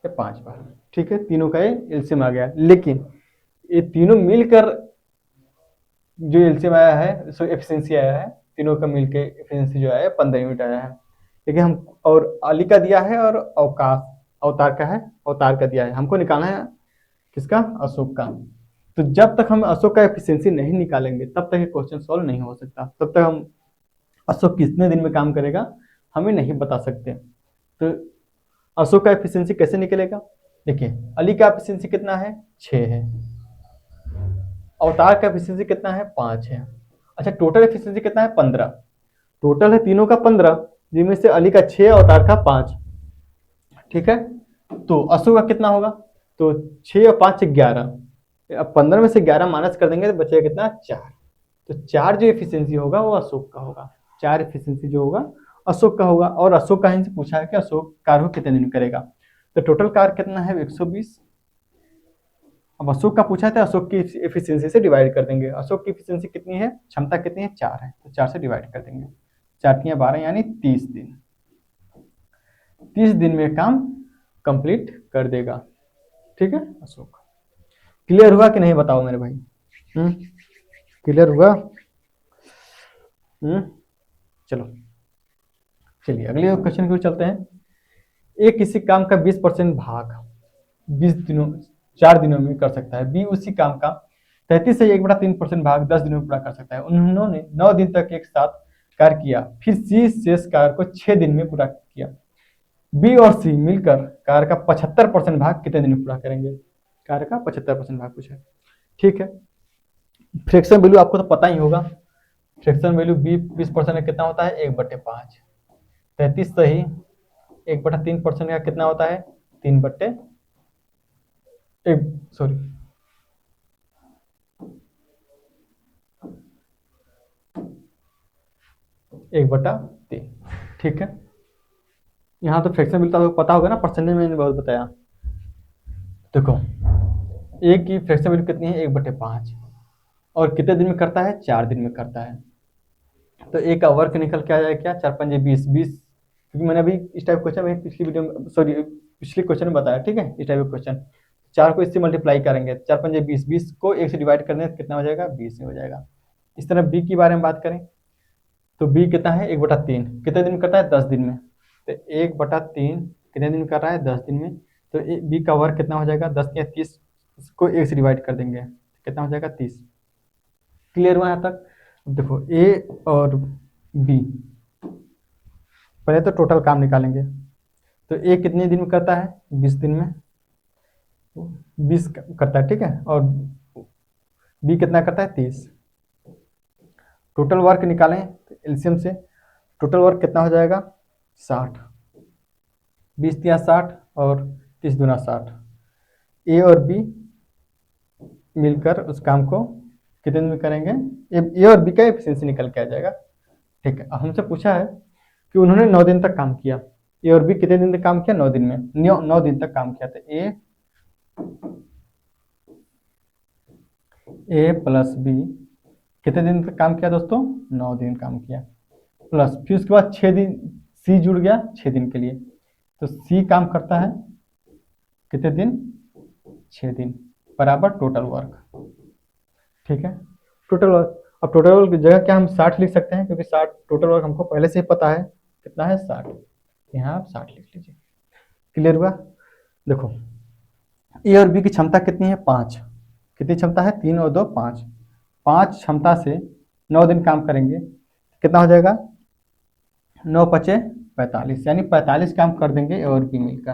ये 5 बार। ठीक है, तीनों का ये एलसीएम आ गया। लेकिन ये तीनों मिलकर जो एलसीएम आया है, सो एफिशिएंसी आया है, तीनों का मिलकर एफिशिएंसी जो आया है 15 यूनिट आया है। लेकिन हम, और अली का दिया है और अवतार का है, अवतार का दिया है, हमको निकालना है किसका, अशोक का। तो जब तक हम अशोक का एफिशिएंसी नहीं निकालेंगे तब तक ये क्वेश्चन सॉल्व नहीं हो सकता। तब तक हम अशोक कितने दिन में काम करेगा हमें नहीं बता सकते। तो अशोक का एफिशिएंसी कैसे निकलेगा, देखिए अली का एफिशिएंसी कितना है, 6 है। अवतार का एफिशिएंसी कितना है, 5 है। अच्छा, टोटल एफिशिएंसी कितना है, 15। टोटल है तीनों का 15, जिनमें से अली का 6, अवतार का 5। ठीक है, तो अशोक का कितना होगा, तो 6 और 5 11। अब 15 में से 11 माइनस कर देंगे तो बचेगा कितना, 4। तो 4 जो एफिशिएंसी होगा वो अशोक का होगा, 4 एफिशिएंसी जो होगा अशोक का होगा। और अशोक का इनसे पूछा है कि अशोक कार्य को कितने दिन में करेगा, तो टोटल कार्य कितना है, 120। अब अशोक का पूछा था, अशोक की एफिशिएंसी से डिवाइड कर देंगे। अशोक की एफिशिएंसी कितनी है, क्षमता कितनी है, 4 है, तो 4 से डिवाइड कर देंगे। 4 तिया 12, यानी 30 दिन। 30 दिन में काम कंप्लीट कर देगा। ठीक है, अशोक। क्लियर हुआ कि नहीं, बताओ मेरे भाई। क्लियर हुआ। चलो चलिए अगले क्वेश्चन की ओर चलते हैं। ए किसी काम का 20% भाग 20 दिनों 4 दिनों में कर सकता है। बी उसी काम का 33 से 1/3% भाग 10 दिनों में पूरा कर सकता है। उन्होंने 9 दिन तक एक साथ कार्य किया, फिर सी शेष कार्य को 6 दिन में पूरा किया। बी और सी मिलकर कार्य का 75% भाग कितने दिन में पूरा करेंगे? कार्य का 75% भाग पूछा है। ठीक है, फ्रैक्शन वैल्यू आपको तो पता ही होगा। फ्रैक्शन वैल्यू बी 20% का कितना होता है? 1/5। 33 सही 1/3% का कितना होता है? 3/1 सॉरी 1/3। ठीक है, यहाँ तो फ्रैक्शन मिलता है पता होगा ना, परसेंटेज में मैंने बहुत बताया। देखो ए की फ्रैक्शन वैल्यू कितनी है? 1/5 और कितने दिन में करता है? 4 दिन में करता है। तो ए का वर्क निकल के आ जाएगा क्या? 4×5 = 20। क्योंकि मैंने अभी इस टाइप क्वेश्चन में पिछली वीडियो में सॉरी पिछले क्वेश्चन में बताया। ठीक है, इस टाइप का क्वेश्चन 4 को इससे मल्टीप्लाई करेंगे, 4×5 = 20, 20 को 1 से डिवाइड करने कितना हो जाएगा? 20 में हो जाएगा। इस तरह बी के बारे में बात करें तो बी कितना है? 1/3 कितने दिन में करता है? 10 दिन में। तो 1/3 कितने दिन में कर रहा है? 10 दिन में। तो बी का वर्क कितना हो जाएगा? 10 या 30 को 1 से डिवाइड कर देंगे, कितना हो जाएगा? 30। क्लियर हुआ यहाँ तक? अब देखो ए और बी, पहले तो टोटल काम निकालेंगे। तो ए कितने दिन में करता है? 20 दिन में 20 करता है। ठीक है, और बी कितना करता है? 30। टोटल वर्क निकालें तो एलसीएम से टोटल वर्क कितना हो जाएगा? 60। 20 या 60 और 30 दूना 60। ए और बी मिलकर उस काम को कितने दिन में करेंगे? ए और बी का एफिशिएंसी निकल के आ जाएगा। ठीक है, अब हमसे पूछा है कि उन्होंने 9 दिन तक काम किया। ए और बी कितने दिन तक काम किया? 9 दिन में। 9 दिन तक काम किया। तो ए प्लस बी कितने दिन तक काम किया दोस्तों? 9 दिन काम किया। प्लस फिर उसके बाद 6 दिन सी जुड़ गया 6 दिन के लिए। तो सी काम करता है कितने दिन? 6 दिन बराबर टोटल वर्क। ठीक है, टोटल वर्क। अब टोटल वर्क की जगह क्या हम 60 लिख सकते हैं, क्योंकि 60 टोटल वर्क हमको पहले से ही पता है कितना है? 60। यहाँ आप 60 लिख लीजिए। क्लियर हुआ? देखो ए और बी की क्षमता कितनी है? 5। कितनी क्षमता है? 3 और 2 5। 5 क्षमता से 9 दिन काम करेंगे, कितना हो जाएगा? 9×5 = 45, यानी 45 काम कर देंगे ए और बी मिलकर।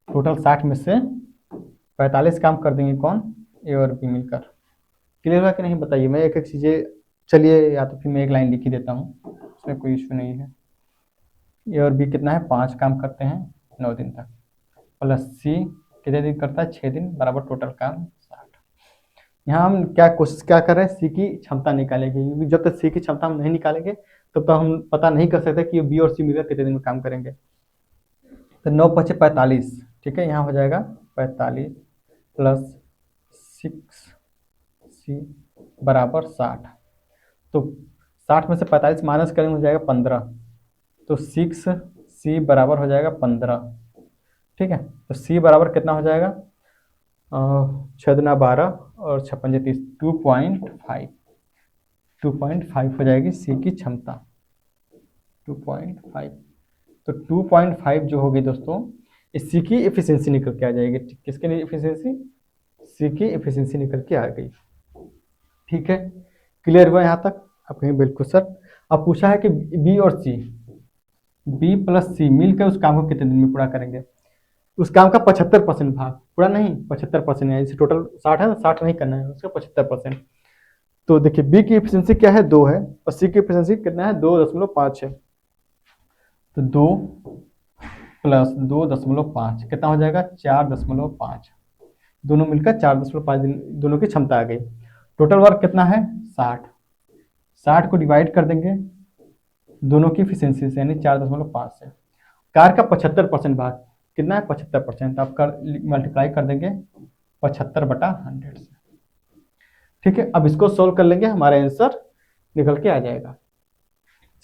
टोटल 60 में से 45 काम कर देंगे कौन? ए और बी मिलकर। क्लियर हुआ कि नहीं बताइए? मैं एक एक चीज़ें, चलिए या तो फिर मैं एक लाइन लिख ही देता हूँ, उसमें कोई इशू नहीं है। ए और बी कितना है? 5 काम करते हैं 9 दिन तक, प्लस सी कितने दिन करता है? 6 दिन बराबर टोटल काम 60। यहाँ हम क्या कोशिश क्या कर रहे हैं? सी की क्षमता निकालेंगे, क्योंकि जब तक सी की क्षमता हम नहीं निकालेंगे तब तो हम पता नहीं कर सकते कि बी और सी मिलकर कितने दिन में काम करेंगे। तो 9×5 = 45। ठीक है, यहाँ हो जाएगा 45 प्लस 6C बराबर 60। तो 60 में से 45 माइनस करेंगे हो जाएगा 15। तो 6C बराबर हो जाएगा 15। ठीक है, तो C बराबर कितना हो जाएगा? 6 दूना 12 और 6×5 = 30, 2.5। 2.5 हो जाएगी सी की क्षमता। 2.5। तो 2.5 जो होगी दोस्तों, इस सी की एफिशिएंसी निकल के आ जाएगी। किसकी एफिशिएंसी? सी की एफिशिएंसी निकल के आ गई। ठीक है, क्लियर हुआ यहाँ तक? आप कहें बिल्कुल सर। अब पूछा है कि बी और सी, बी प्लस सी मिलकर उस काम को कितने दिन में पूरा करेंगे? उस काम का 75% भाग, पूरा नहीं 75% है। इसे टोटल 60 है ना, 60 नहीं करना है, उसका 75%। तो देखिए बी की एफिशिएंसी क्या है? 2 है, और सी की एफिशिएंसी कितना है? 2.5 है। तो 2 प्लस 2.5 कितना हो जाएगा? 4.5। दोनों मिलकर 4.5 दिन, दोनों की क्षमता आ गई। टोटल वर्क कितना है? 60। 60 को डिवाइड कर देंगे दोनों की एफिशिएंसी से, यानी 4.5 से। कार का 75% भाग कितना है? 75%। आप कर मल्टीप्लाई कर देंगे 75/100 से। ठीक है, अब इसको सोल्व कर लेंगे, हमारा आंसर निकल के आ जाएगा।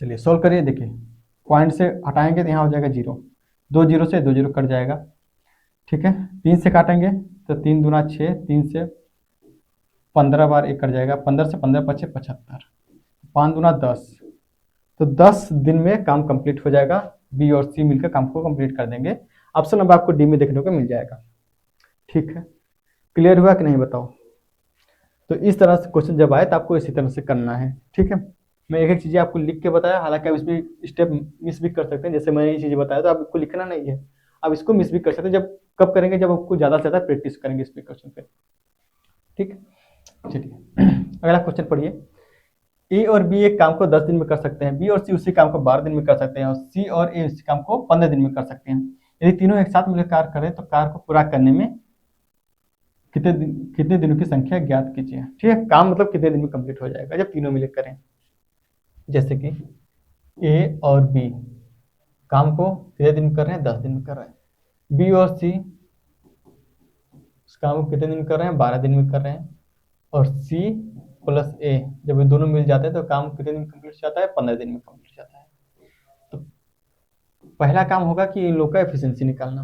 चलिए सोल्व करिए। देखिए पॉइंट से हटाएंगे तो यहाँ हो जाएगा 0, 2 0 से 2 0 कट जाएगा। ठीक है, 3 से काटेंगे तो 3 दूना 6, 3 से 15 बार 1 कट जाएगा, 15 से 15 × 5 = 75, 5 दूना 10, तो 10 दिन में काम कंप्लीट हो जाएगा। बी और सी मिलकर काम को कंप्लीट कर देंगे। ऑप्शन नंबर आपको डी में देखने को मिल जाएगा। ठीक है, क्लियर हुआ कि नहीं बताओ। तो इस तरह से क्वेश्चन जब आए तो आपको इसी तरह से करना है। ठीक है, मैं एक एक चीज़ें आपको लिख के बताया, हालांकि आप इसमें स्टेप मिस भी कर सकते हैं। जैसे मैंने ये चीज़ें बताया तो आपको लिखना नहीं है, आप इसको मिस भी कर सकते हैं। जब कब करेंगे, जब आपको ज़्यादा से ज़्यादा प्रैक्टिस करेंगे इस पे क्वेश्चन पे। ठीक है, चलिए अगला क्वेश्चन पढ़िए। ए और बी एक काम को 10 दिन में कर सकते हैं, बी और सी उसी काम को 12 दिन में कर सकते हैं, और सी और ए उसी काम को 15 दिन में कर सकते हैं। यदि तीनों एक साथ मिलकर कार्य करें तो कार्य को पूरा करने में कितने दिनों की संख्या ज्ञात कीजिए। ठीक है, काम मतलब कितने दिन में कंप्लीट हो जाएगा जब तीनों मिलकर करें। जैसे कि ए और बी काम को कितने दिन में कर रहे हैं, 10 दिन में कर रहे हैं। बी और सी उस काम को कितने दिन में कर रहे हैं, 12 दिन में कर रहे हैं। और सी प्लस ए जब ये दोनों मिल जाते हैं तो काम कितने दिन में कंप्लीट हो जाता है, 15 दिन में कंप्लीट हो जाता है। तो पहला काम होगा कि इन लोग का एफिशिएंसी निकालना,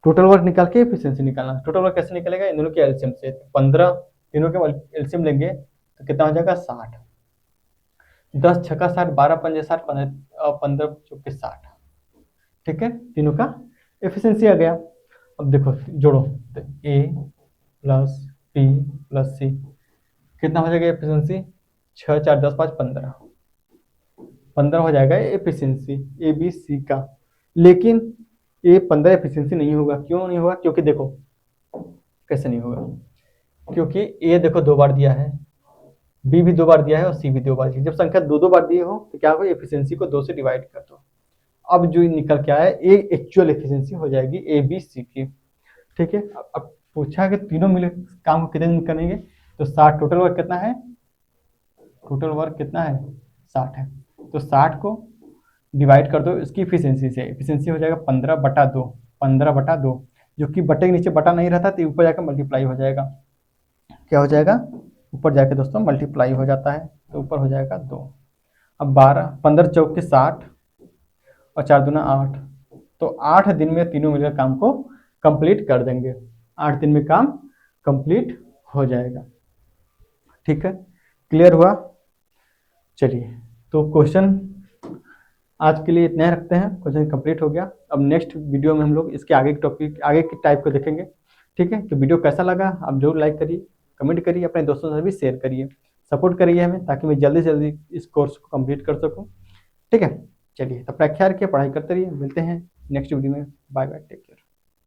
टोटल वर्क निकाल के एफिशिएंसी निकालना। टोटल वर्क कैसे निकलेगा, इन दोनों के एलसीएम से। 15 तीनों के एलसीएम लेंगे तो कितना हो जाएगा, 60। 10 छक्का 60, 12 पंजे 60, 15 चौके 60। ठीक है, तीनों का एफिशिएंसी आ गया। अब देखो जोड़ो, तो ए प्लस बी प्लस सी कितना हो जाएगा एफिशिएंसी, 6 4 10 5 15 15 हो जाएगा एफिशिएंसी ए बी सी का। लेकिन ये 15 एफिशिएंसी नहीं होगा। क्यों नहीं होगा, क्योंकि देखो कैसे नहीं होगा, क्योंकि ए देखो 2 बार दिया है, बी भी 2 बार दिया है और सी भी 2 बार दिया है। जब संख्या 2 बार दिए हो तो क्या हो, एफिशिएंसी को 2 से डिवाइड कर दो। अब जो निकल के आया ए एक्चुअल एफिशिएंसी हो जाएगी ए बी सी की। ठीक है, अब पूछा कि तीनों मिले काम को कितने दिन करेंगे, तो 60। टोटल वर्क कितना है, टोटल वर्क कितना है, 60 है। तो 60 को डिवाइड कर दो इसकी एफिशिएंसी से, एफिशिएंसी हो जाएगा 15/2। 15/2 जो कि बटे के नीचे बटा नहीं रहता तो ऊपर जाकर मल्टीप्लाई हो जाएगा। क्या हो जाएगा, ऊपर जाके दोस्तों मल्टीप्लाई हो जाता है, तो ऊपर हो जाएगा 2। अब 12 15 चौके 60 और 4 दूना 8, तो 8 दिन में तीनों मिलकर काम को कंप्लीट कर देंगे। 8 दिन में काम कंप्लीट हो जाएगा। ठीक है, क्लियर हुआ। चलिए, तो क्वेश्चन आज के लिए इतना ही रखते हैं, क्वेश्चन कंप्लीट हो गया। अब नेक्स्ट वीडियो में हम लोग इसके आगे के टॉपिक, आगे के टाइप को देखेंगे। ठीक है, तो वीडियो कैसा लगा आप जरूर लाइक करिए, कमेंट करिए, अपने दोस्तों से भी शेयर करिए, सपोर्ट करिए हमें, ताकि मैं जल्दी से जल्दी इस कोर्स को कंप्लीट कर सकूं। ठीक है, चलिए तब तक ख्याल रखिए, पढ़ाई करते रहिए। मिलते हैं नेक्स्ट वीडियो में। Bye bye, take care.